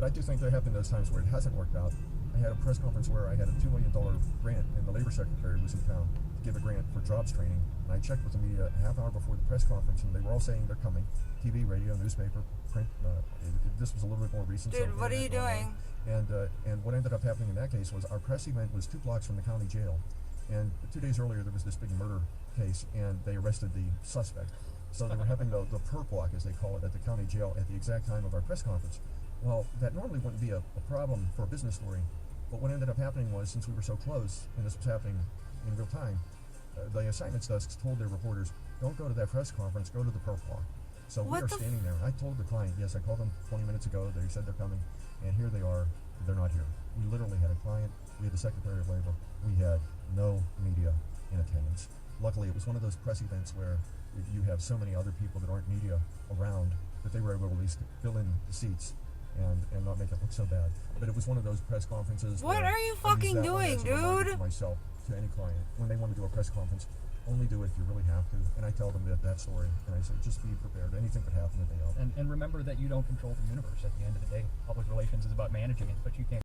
But I do think there have been those times where it hasn't worked out. I had a press conference where I had a $2 million grant, and the labor secretary was in town to give a grant for jobs training. And I checked with the media a half hour before the press conference, and they were all saying they're coming. TV, radio, newspaper, print. This was a little bit more recent. Dude, what are you doing? And what ended up happening in that case was our press event was 2 blocks from the county jail. And 2 days earlier, there was this big murder case, and they arrested the suspect. So they were having the perp walk, as they call it, at the county jail at the exact time of our press conference. Well, that normally wouldn't be a problem for a business story. But what ended up happening was, since we were so close, and this was happening in real time, the assignments desks told their reporters, don't go to that press conference, go to the perp walk. So we are standing there. I told the client, yes, I called them 20 minutes ago. They said they're coming, and here they are. They're not here. We literally had a client. We had the Secretary of Labor. We had no media in attendance. Luckily, it was one of those press events where you have so many other people that aren't media around that they were able to at least fill in the seats and not make it look so bad. But it was one of those press conferences. What are you fucking doing, dude? Myself to any client when they want to do a press conference, only do it if you really have to. And I tell them that story, and I say just be prepared. Anything could happen the day of. And remember that you don't control the universe. At the end of the day, public relations is about managing it, but you can't.